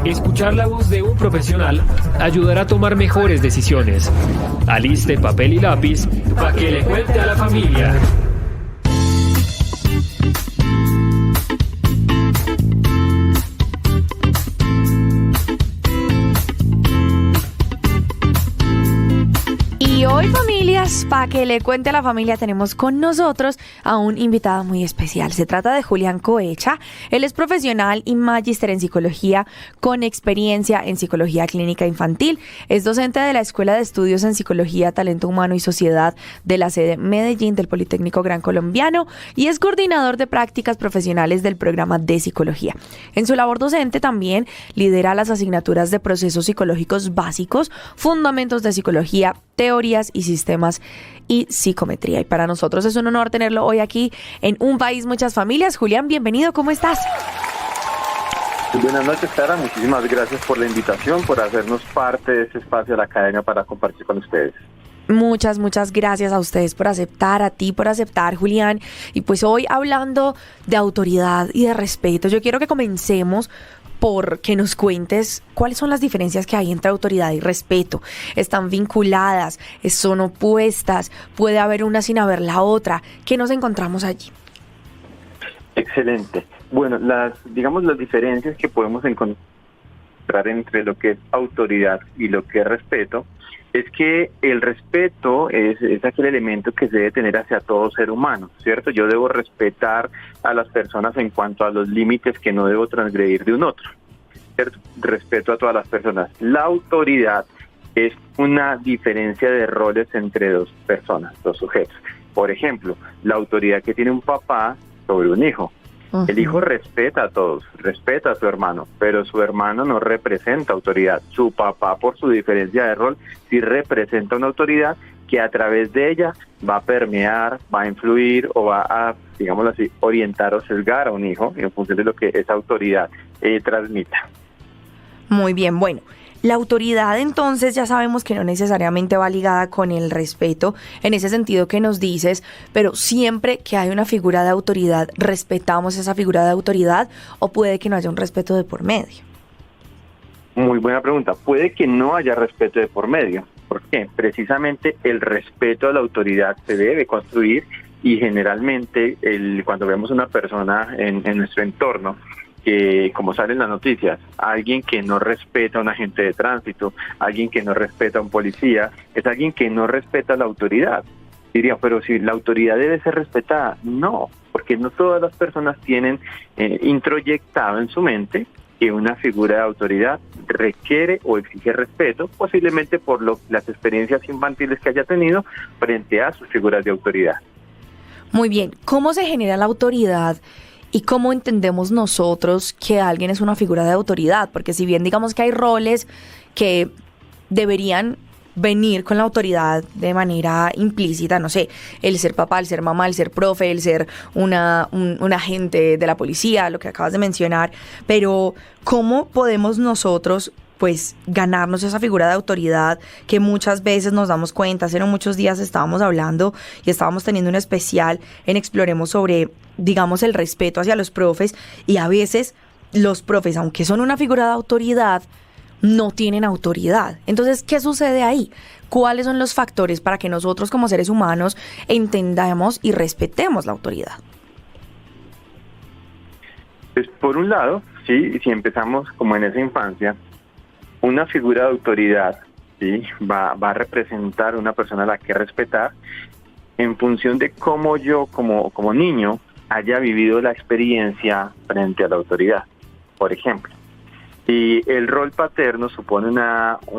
Escuchar la voz de un profesional ayudará a tomar mejores decisiones. Aliste papel y lápiz para que le cuente a la familia. Y hoy, familias, para que le cuente a la familia, tenemos con nosotros a un invitado muy especial. Se trata de Julián Coecha. Él es profesional y magíster en psicología con experiencia en psicología clínica infantil. Es docente de la Escuela de Estudios en Psicología, Talento Humano y Sociedad de la sede Medellín del Politécnico Gran Colombiano y es coordinador de prácticas profesionales del programa de psicología. En su labor docente también lidera las asignaturas de procesos psicológicos básicos, fundamentos de psicología, teorías y sistemas y psicometría. Y para nosotros es un honor tenerlo hoy aquí en Un País, Muchas Familias. Julián, bienvenido, ¿cómo estás? Buenas noches, Sara. Muchísimas gracias por la invitación, por hacernos parte de este espacio de la academia para compartir con ustedes. Muchas gracias a ustedes por aceptar, a ti por aceptar, Julián. Y pues hoy hablando de autoridad y de respeto, yo quiero que comencemos por que nos cuentes cuáles son las diferencias que hay entre autoridad y respeto. ¿Están vinculadas? ¿Son opuestas? ¿Puede haber una sin haber la otra? ¿Qué nos encontramos allí? Excelente. Bueno, las diferencias que podemos encontrar entre lo que es autoridad y lo que es respeto es que el respeto es aquel elemento que se debe tener hacia todo ser humano, ¿cierto? Yo debo respetar a las personas en cuanto a los límites que no debo transgredir de un otro, ¿cierto? Respeto a todas las personas. La autoridad es una diferencia de roles entre dos personas, dos sujetos. Por ejemplo, la autoridad que tiene un papá sobre un hijo. Uh-huh. El hijo respeta a todos, respeta a su hermano, pero su hermano no representa autoridad. Su papá, por su diferencia de rol, sí representa una autoridad que a través de ella va a permear, va a influir o va a, digámoslo así, orientar o sesgar a un hijo en función de lo que esa autoridad transmita. Muy bien, bueno. La autoridad, entonces, ya sabemos que no necesariamente va ligada con el respeto, en ese sentido que nos dices, pero siempre que hay una figura de autoridad, ¿respetamos esa figura de autoridad o puede que no haya un respeto de por medio? Muy buena pregunta. Puede que no haya respeto de por medio. ¿Por qué? Precisamente el respeto a la autoridad se debe construir y generalmente cuando vemos una persona en nuestro entorno, que como salen las noticias, alguien que no respeta a un agente de tránsito, alguien que no respeta a un policía, es alguien que no respeta a la autoridad. Diría, pero si la autoridad debe ser respetada, no, porque no todas las personas tienen introyectado en su mente que una figura de autoridad requiere o exige respeto, posiblemente por las experiencias infantiles que haya tenido frente a sus figuras de autoridad. Muy bien, ¿cómo se genera la autoridad? ¿Y cómo entendemos nosotros que alguien es una figura de autoridad? Porque si bien digamos que hay roles que deberían venir con la autoridad de manera implícita, no sé, el ser papá, el ser mamá, el ser profe, el ser un agente de la policía, lo que acabas de mencionar, pero ¿cómo podemos nosotros pues ganarnos esa figura de autoridad que muchas veces nos damos cuenta? Hace no muchos días estábamos hablando y estábamos teniendo un especial en Exploremos sobre, digamos, el respeto hacia los profes, y a veces los profes, aunque son una figura de autoridad, no tienen autoridad. Entonces, ¿qué sucede ahí? ¿Cuáles son los factores para que nosotros como seres humanos entendamos y respetemos la autoridad? Pues por un lado, sí, si empezamos como en esa infancia, una figura de autoridad, ¿sí?, va a representar una persona a la que respetar en función de cómo yo como niño haya vivido la experiencia frente a la autoridad. Por ejemplo, si el rol paterno supone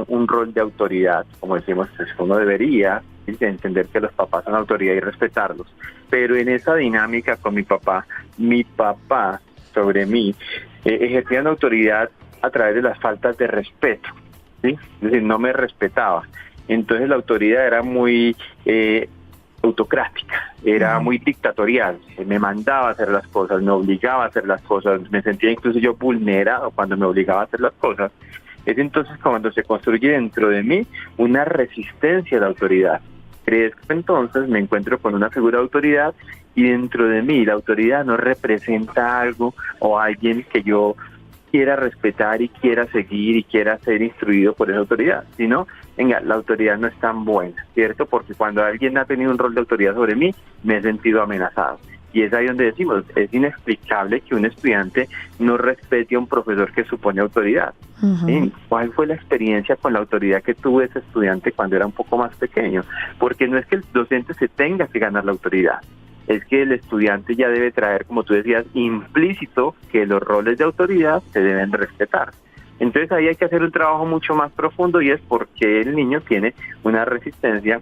un rol de autoridad, como decimos, pues uno debería, ¿sí?, entender que los papás son autoridad y respetarlos. Pero en esa dinámica con mi papá sobre mí ejercía una autoridad a través de las faltas de respeto, ¿sí? Es decir, no me respetaba. Entonces la autoridad era muy autocrática, era muy dictatorial, me mandaba a hacer las cosas, me obligaba a hacer las cosas, me sentía incluso yo vulnerado cuando me obligaba a hacer las cosas. Es entonces cuando se construye dentro de mí una resistencia a la autoridad. Crezco entonces, me encuentro con una figura de autoridad y dentro de mí la autoridad no representa algo o alguien que yo quiera respetar y quiera seguir y quiera ser instruido por esa autoridad, sino, venga, la autoridad no es tan buena, ¿cierto? Porque cuando alguien ha tenido un rol de autoridad sobre mí, me he sentido amenazado. Y es ahí donde decimos, es inexplicable que un estudiante no respete a un profesor que supone autoridad. ¿Sí? ¿Cuál fue la experiencia con la autoridad que tuvo ese estudiante cuando era un poco más pequeño? Porque no es que el docente se tenga que ganar la autoridad, es que el estudiante ya debe traer, como tú decías, implícito que los roles de autoridad se deben respetar. Entonces ahí hay que hacer un trabajo mucho más profundo y es porque el niño tiene una resistencia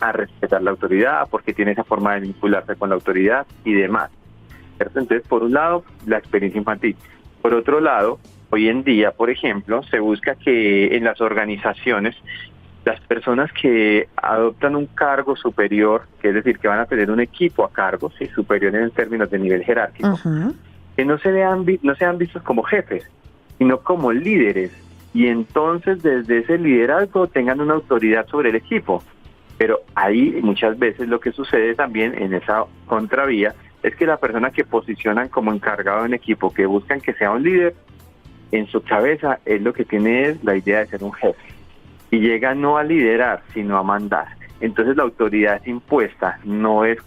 a respetar la autoridad, porque tiene esa forma de vincularse con la autoridad y demás, ¿cierto? Entonces, por un lado, la experiencia infantil. Por otro lado, hoy en día, por ejemplo, se busca que en las organizaciones, las personas que adoptan un cargo superior, que es decir, que van a tener un equipo a cargo, ¿sí? Superior en términos de nivel jerárquico, que no sean vistos como jefes, sino como líderes, y entonces desde ese liderazgo tengan una autoridad sobre el equipo. Pero ahí muchas veces lo que sucede también en esa contravía es que la persona que posicionan como encargado en equipo, que buscan que sea un líder, en su cabeza es lo que tiene es la idea de ser un jefe. Y llega no a liderar, sino a mandar. Entonces la autoridad es impuesta, no es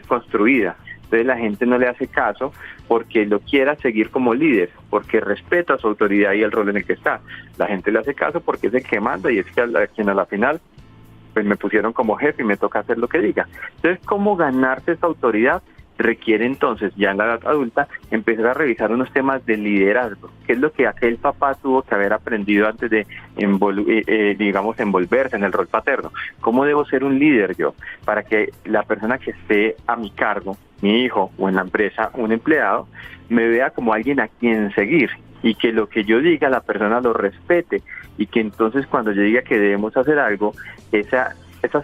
construida. Entonces la gente no le hace caso porque lo quiera seguir como líder, porque respeta su autoridad y el rol en el que está. La gente le hace caso porque es el que manda y es quien a la final pues me pusieron como jefe y me toca hacer lo que diga. Entonces, ¿cómo ganarse esa autoridad? Requiere entonces, ya en la edad adulta, empezar a revisar unos temas de liderazgo, que es lo que aquel papá tuvo que haber aprendido antes de, envolverse en el rol paterno. ¿Cómo debo ser un líder yo? Para que la persona que esté a mi cargo, mi hijo o en la empresa, un empleado, me vea como alguien a quien seguir y que lo que yo diga la persona lo respete y que entonces cuando yo diga que debemos hacer algo, esas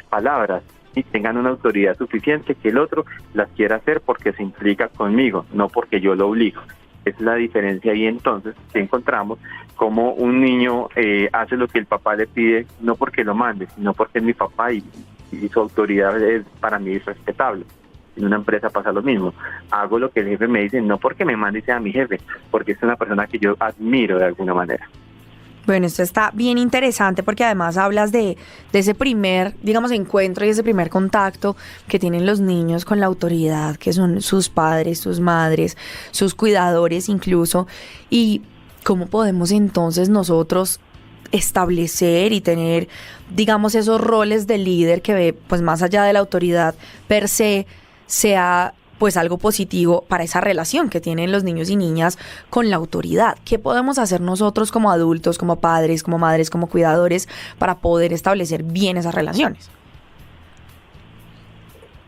palabras y tengan una autoridad suficiente que el otro las quiera hacer porque se implica conmigo, no porque yo lo obligo. Es la diferencia ahí entonces que encontramos como un niño hace lo que el papá le pide, no porque lo mande, sino porque es mi papá y su autoridad es para mí respetable. En una empresa pasa lo mismo. Hago lo que el jefe me dice, no porque me mande y sea mi jefe, porque es una persona que yo admiro de alguna manera. Bueno, esto está bien interesante porque además hablas de ese primer, digamos, encuentro y ese primer contacto que tienen los niños con la autoridad, que son sus padres, sus madres, sus cuidadores incluso, y cómo podemos entonces nosotros establecer y tener, digamos, esos roles de líder que ve, pues más allá de la autoridad per se, sea pues algo positivo para esa relación que tienen los niños y niñas con la autoridad. ¿Qué podemos hacer nosotros como adultos, como padres, como madres, como cuidadores para poder establecer bien esas relaciones?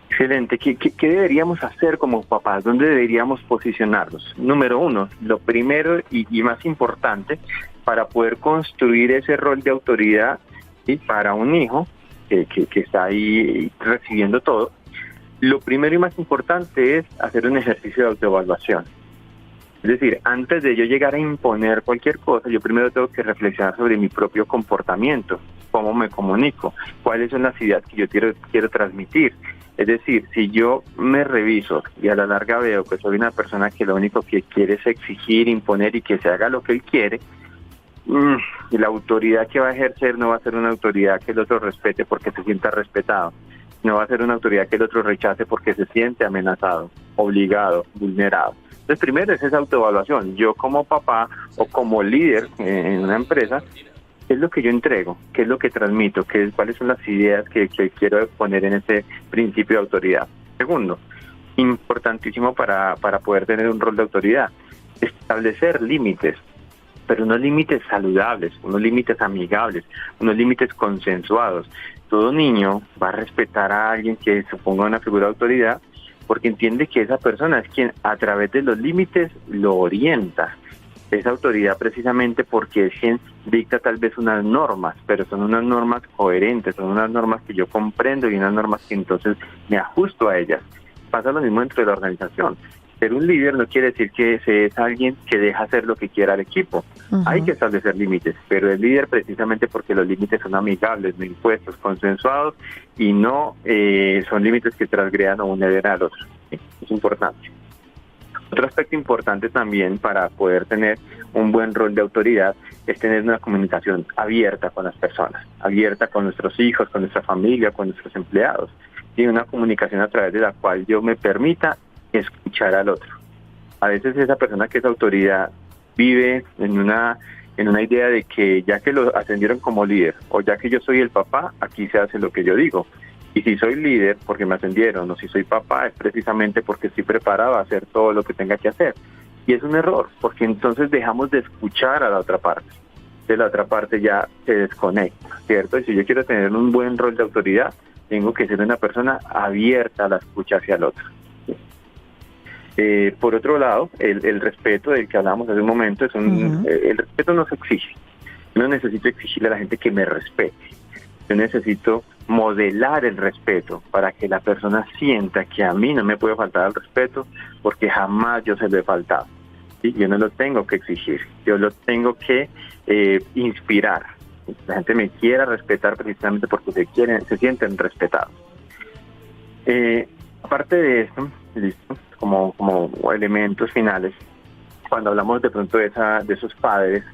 Excelente. ¿Qué deberíamos hacer como papás? ¿Dónde deberíamos posicionarnos? Número uno, lo primero y más importante para poder construir ese rol de autoridad, ¿sí? Para un hijo que está ahí recibiendo todo, lo primero y más importante es hacer un ejercicio de autoevaluación. Es decir, antes de yo llegar a imponer cualquier cosa, yo primero tengo que reflexionar sobre mi propio comportamiento, cómo me comunico, cuáles son las ideas que yo quiero transmitir. Es decir, si yo me reviso y a la larga veo que soy una persona que lo único que quiere es exigir, imponer y que se haga lo que él quiere, y la autoridad que va a ejercer no va a ser una autoridad que el otro respete porque se sienta respetado. No va a ser una autoridad que el otro rechace porque se siente amenazado, obligado, vulnerado. Entonces, primero es esa autoevaluación. Yo como papá o como líder en una empresa, ¿qué es lo que yo entrego? ¿Qué es lo que transmito? ¿Cuáles son las ideas que quiero poner en ese principio de autoridad? Segundo, importantísimo para poder tener un rol de autoridad, establecer límites, pero unos límites saludables, unos límites amigables, unos límites consensuados. Todo niño va a respetar a alguien que suponga una figura de autoridad porque entiende que esa persona es quien a través de los límites lo orienta. Esa autoridad precisamente porque es quien dicta tal vez unas normas, pero son unas normas coherentes, son unas normas que yo comprendo y unas normas que entonces me ajusto a ellas. Pasa lo mismo dentro de la organización. Ser un líder no quiere decir que se es alguien que deja hacer lo que quiera al equipo. Hay que establecer límites, pero es líder precisamente porque los límites son amigables, no impuestos, consensuados y no son límites que transgredan o vulneran al otro. ¿Sí? Es importante. Otro aspecto importante también para poder tener un buen rol de autoridad es tener una comunicación abierta con las personas, abierta con nuestros hijos, con nuestra familia, con nuestros empleados, y una comunicación a través de la cual yo me permita escuchar al otro. A veces esa persona que es autoridad vive en una idea de que ya que lo ascendieron como líder o ya que yo soy el papá, aquí se hace lo que yo digo. Y si soy líder porque me ascendieron o si soy papá es precisamente porque estoy preparado a hacer todo lo que tenga que hacer. Y es un error porque entonces dejamos de escuchar a la otra parte. De la otra parte ya se desconecta, ¿cierto? Y si yo quiero tener un buen rol de autoridad, tengo que ser una persona abierta a la escucha hacia el otro. Por otro lado, el respeto del que hablábamos hace un momento, el respeto no se exige. Yo no necesito exigirle a la gente que me respete. Yo necesito modelar el respeto para que la persona sienta que a mí no me puede faltar el respeto porque jamás yo se lo he faltado. ¿Sí? Yo no lo tengo que exigir, yo lo tengo que inspirar. La gente me quiera respetar precisamente porque se sienten respetados. Aparte de esto, listo, como elementos finales, cuando hablamos de pronto de esos padres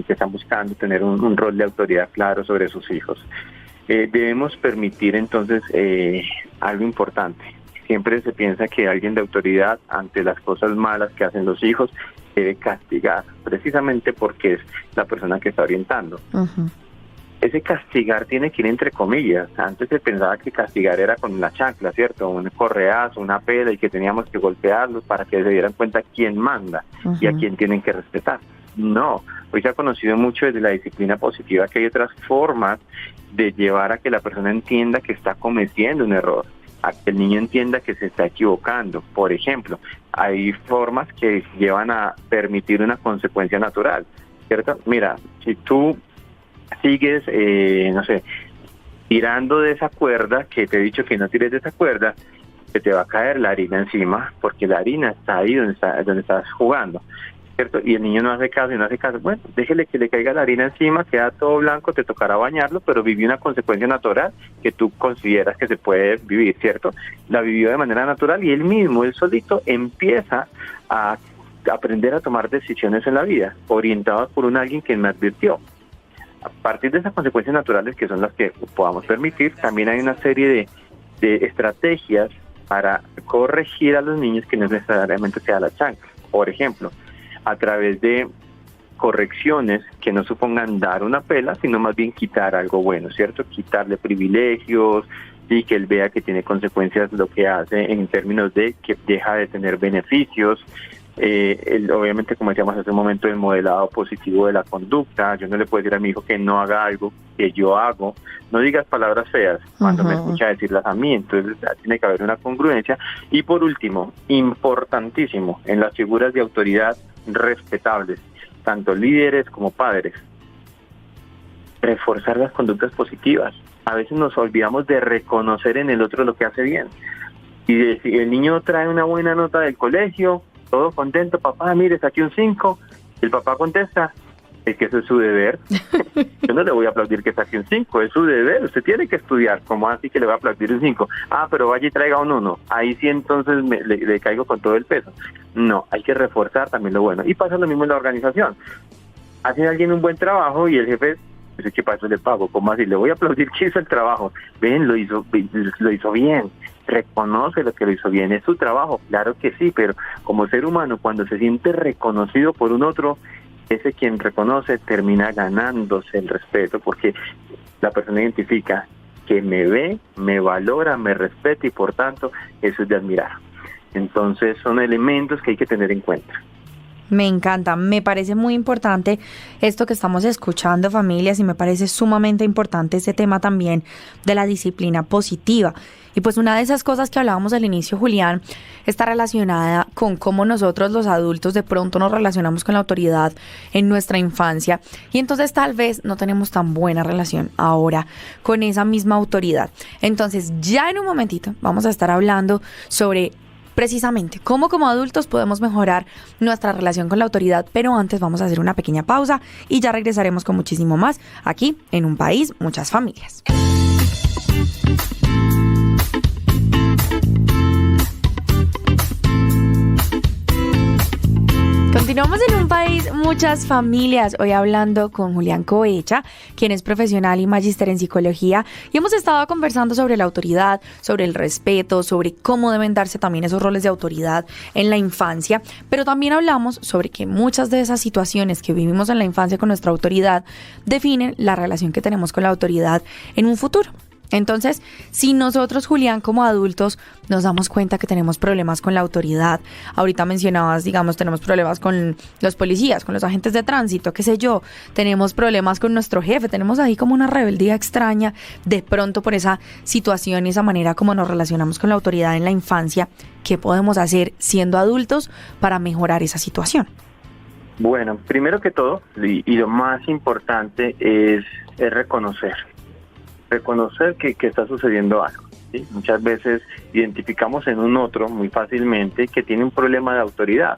que están buscando tener un rol de autoridad claro sobre sus hijos, debemos permitir entonces algo importante. Siempre se piensa que alguien de autoridad ante las cosas malas que hacen los hijos debe castigar, precisamente porque es la persona que está orientando. Uh-huh. Ese castigar tiene que ir entre comillas. Antes se pensaba que castigar era con la chancla, ¿cierto? Un correazo, una pela, y que teníamos que golpearlos para que se dieran cuenta quién manda y a quién tienen que respetar. No, hoy se ha conocido mucho desde la disciplina positiva que hay otras formas de llevar a que la persona entienda que está cometiendo un error, a que el niño entienda que se está equivocando. Por ejemplo, hay formas que llevan a permitir una consecuencia natural, ¿cierto? Mira, si tú sigues, tirando de esa cuerda, que te he dicho que no tires de esa cuerda, se te va a caer la harina encima, porque la harina está ahí donde estás jugando, ¿cierto? Y el niño no hace caso y no hace caso. Bueno, déjele que le caiga la harina encima, queda todo blanco, te tocará bañarlo, pero vivió una consecuencia natural que tú consideras que se puede vivir, ¿cierto? La vivió de manera natural y él solito, empieza a aprender a tomar decisiones en la vida, orientadas por alguien que me advirtió. A partir de esas consecuencias naturales, que son las que podamos permitir, también hay una serie de estrategias para corregir a los niños que no necesariamente sea la chancla. Por ejemplo, a través de correcciones que no supongan dar una pela, sino más bien quitar algo bueno, ¿cierto? Quitarle privilegios y que él vea que tiene consecuencias lo que hace en términos de que deja de tener beneficios. Obviamente, como decíamos hace un momento, el modelado positivo de la conducta. Yo no le puedo decir a mi hijo que no haga algo que yo hago. No digas palabras feas cuando me escucha decirlas a mí. Entonces tiene que haber una congruencia. Y por último, importantísimo, en las figuras de autoridad respetables, tanto líderes como padres, reforzar las conductas positivas. A veces nos olvidamos de reconocer en el otro lo que hace bien. Y si el niño trae una buena nota del colegio, todo contento, papá, mire, saqué un 5, el papá contesta, es que eso es su deber. Yo no le voy a aplaudir que saque un 5, es su deber, usted tiene que estudiar, ¿cómo así que le voy a aplaudir un 5? Pero vaya y traiga un 1, ahí sí entonces le caigo con todo el peso. No, hay que reforzar también lo bueno. Y pasa lo mismo en la organización. Hace alguien un buen trabajo y el jefe dice, ¿qué pasó? Le pago, ¿cómo así? Le voy a aplaudir que hizo el trabajo. Ven, lo hizo bien. Reconoce lo que lo hizo bien, es su trabajo, claro que sí, pero como ser humano, cuando se siente reconocido por un otro, ese quien reconoce termina ganándose el respeto, porque la persona identifica que me ve, me valora, me respeta y por tanto eso es de admirar. Entonces son elementos que hay que tener en cuenta. Me encanta, me parece muy importante esto que estamos escuchando, familias, y me parece sumamente importante ese tema también de la disciplina positiva. Y pues una de esas cosas que hablábamos al inicio, Julián, está relacionada con cómo nosotros los adultos de pronto nos relacionamos con la autoridad en nuestra infancia y entonces tal vez no tenemos tan buena relación ahora con esa misma autoridad. Entonces ya en un momentito vamos a estar hablando sobre precisamente cómo como adultos podemos mejorar nuestra relación con la autoridad, pero antes vamos a hacer una pequeña pausa y ya regresaremos con muchísimo más aquí en Un País, Muchas Familias. Continuamos en Un País, Muchas Familias. Hoy hablando con Julián Cohecha, quien es profesional y magíster en psicología. Y hemos estado conversando sobre la autoridad, sobre el respeto, sobre cómo deben darse también esos roles de autoridad en la infancia. Pero también hablamos sobre que muchas de esas situaciones que vivimos en la infancia con nuestra autoridad definen la relación que tenemos con la autoridad en un futuro. Entonces, si nosotros, Julián, como adultos, nos damos cuenta que tenemos problemas con la autoridad, ahorita mencionabas, digamos, tenemos problemas con los policías, con los agentes de tránsito, qué sé yo, tenemos problemas con nuestro jefe, tenemos ahí como una rebeldía extraña, de pronto por esa situación y esa manera como nos relacionamos con la autoridad en la infancia, ¿qué podemos hacer siendo adultos para mejorar esa situación? Bueno, primero que todo, y lo más importante es reconocer que está sucediendo algo, ¿sí? Muchas veces identificamos en un otro muy fácilmente que tiene un problema de autoridad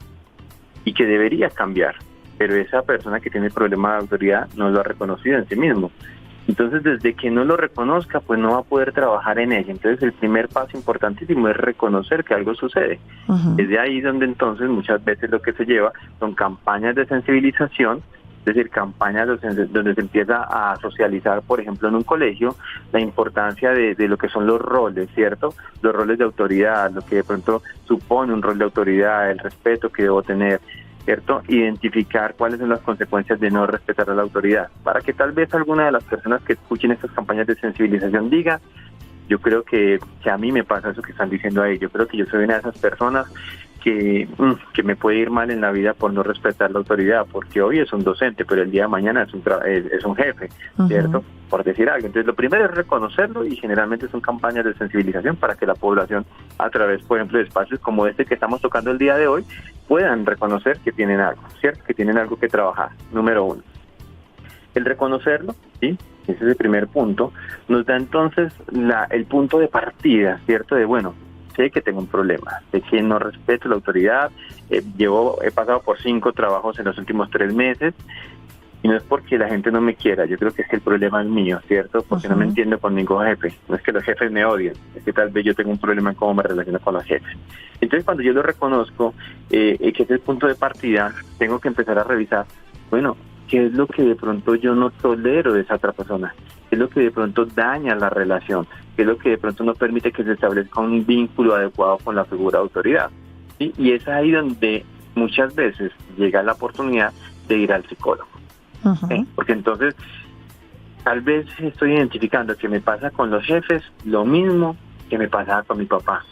y que debería cambiar, pero esa persona que tiene el problema de autoridad no lo ha reconocido en sí mismo. Entonces, desde que no lo reconozca, pues no va a poder trabajar en ello. Entonces, el primer paso importantísimo es reconocer que algo sucede. Uh-huh. Es de ahí donde entonces muchas veces lo que se lleva son campañas de sensibilización, es decir, campañas donde se empieza a socializar, por ejemplo, en un colegio, la importancia de lo que son los roles, ¿cierto? Los roles de autoridad, lo que de pronto supone un rol de autoridad, el respeto que debo tener, ¿cierto? Identificar cuáles son las consecuencias de no respetar a la autoridad, para que tal vez alguna de las personas que escuchen estas campañas de sensibilización diga: yo creo que a mí me pasa eso que están diciendo ahí, yo creo que yo soy una de esas personas que me puede ir mal en la vida por no respetar la autoridad, porque hoy es un docente, pero el día de mañana es un jefe, ¿cierto? Uh-huh. Por decir algo. Entonces, lo primero es reconocerlo, y generalmente son campañas de sensibilización para que la población, a través, por ejemplo, de espacios como este que estamos tocando el día de hoy, puedan reconocer que tienen algo, ¿cierto? Que tienen algo que trabajar, número uno. El reconocerlo, ¿sí? Ese es el primer punto. Nos da entonces el punto de partida, ¿cierto? De, bueno, sé que tengo un problema, de que no respeto la autoridad, he pasado por 5 trabajos en los últimos 3 meses, y no es porque la gente no me quiera, yo creo que es que el problema es mío, ¿cierto? Porque no me entiendo con ningún jefe, no es que los jefes me odien, es que tal vez yo tengo un problema en cómo me relaciono con los jefes. Entonces, cuando yo lo reconozco, que es el punto de partida, tengo que empezar a revisar, bueno, ¿qué es lo que de pronto yo no tolero de esa otra persona? ¿Qué es lo que de pronto daña la relación? ¿Qué es lo que de pronto no permite que se establezca un vínculo adecuado con la figura de autoridad? ¿Sí? Y es ahí donde muchas veces llega la oportunidad de ir al psicólogo. Uh-huh. ¿Sí? Porque entonces, tal vez estoy identificando que me pasa con los jefes lo mismo que me pasaba con mi papá.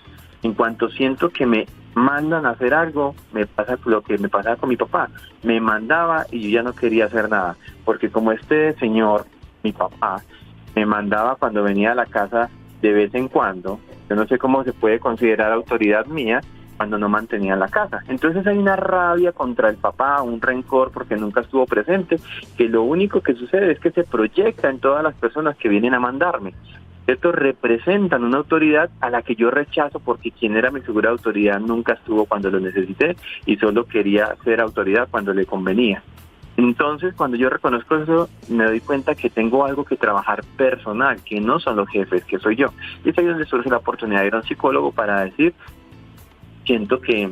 En cuanto siento que me mandan a hacer algo, me pasa lo que me pasaba con mi papá. Me mandaba y yo ya no quería hacer nada, porque como este señor, mi papá, me mandaba cuando venía a la casa de vez en cuando, yo no sé cómo se puede considerar autoridad mía cuando no mantenía la casa. Entonces hay una rabia contra el papá, un rencor porque nunca estuvo presente, que lo único que sucede es que se proyecta en todas las personas que vienen a mandarme. Estos representan una autoridad a la que yo rechazo, porque quien era mi figura de autoridad nunca estuvo cuando lo necesité y solo quería ser autoridad cuando le convenía. Entonces, cuando yo reconozco eso, me doy cuenta que tengo algo que trabajar personal, que no son los jefes, que soy yo. Y es ahí donde surge la oportunidad de ir a un psicólogo para decir: siento que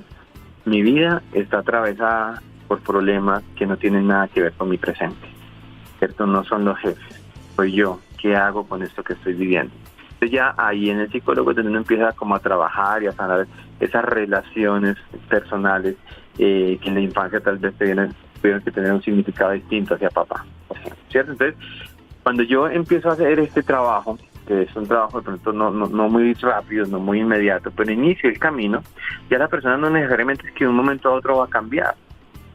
mi vida está atravesada por problemas que no tienen nada que ver con mi presente, ¿cierto? No son los jefes, soy yo. ¿Qué hago con esto que estoy viviendo? Entonces ya ahí en el psicólogo es donde uno empieza como a trabajar y a sanar esas relaciones personales que en la infancia tal vez tuvieron que tener un significado distinto hacia papá, por ejemplo, ¿cierto? Entonces, cuando yo empiezo a hacer este trabajo, que es un trabajo de pronto no muy rápido, no muy inmediato, pero inicio el camino, ya la persona no necesariamente es que de un momento a otro va a cambiar,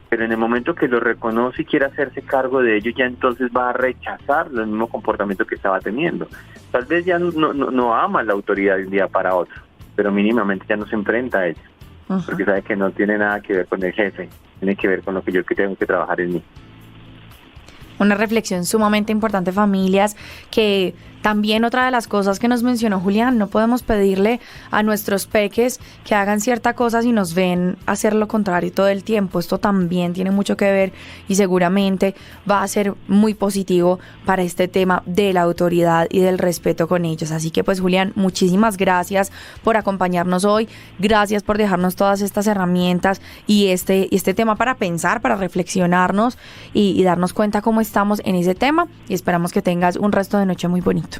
pero en el momento que lo reconoce y quiere hacerse cargo de ello, ya entonces va a rechazar el mismo comportamiento que estaba teniendo. Tal vez ya no ama la autoridad de un día para otro, pero mínimamente ya no se enfrenta a ella, uh-huh, porque sabe que no tiene nada que ver con el jefe, tiene que ver con lo que yo tengo que trabajar en mí. Una reflexión sumamente importante, familias, que También otra de las cosas que nos mencionó Julián, no podemos pedirle a nuestros peques que hagan cierta cosa si nos ven hacer lo contrario todo el tiempo. Esto también tiene mucho que ver y seguramente va a ser muy positivo para este tema de la autoridad y del respeto con ellos. Así que pues Julián, muchísimas gracias por acompañarnos hoy, gracias por dejarnos todas estas herramientas y este tema para pensar, para reflexionarnos y darnos cuenta cómo estamos en ese tema, y esperamos que tengas un resto de noche muy bonito.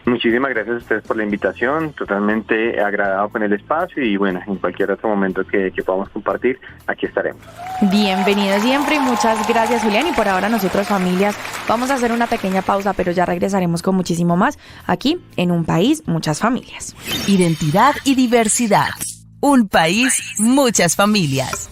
Muchísimas gracias a ustedes por la invitación, totalmente agradado con el espacio y bueno, en cualquier otro momento que podamos compartir, aquí estaremos. Bienvenido siempre y muchas gracias, Julián. Y por ahora nosotros, familias, vamos a hacer una pequeña pausa, pero ya regresaremos con muchísimo más aquí en Un País, Muchas Familias. Identidad y diversidad. Un país, muchas familias.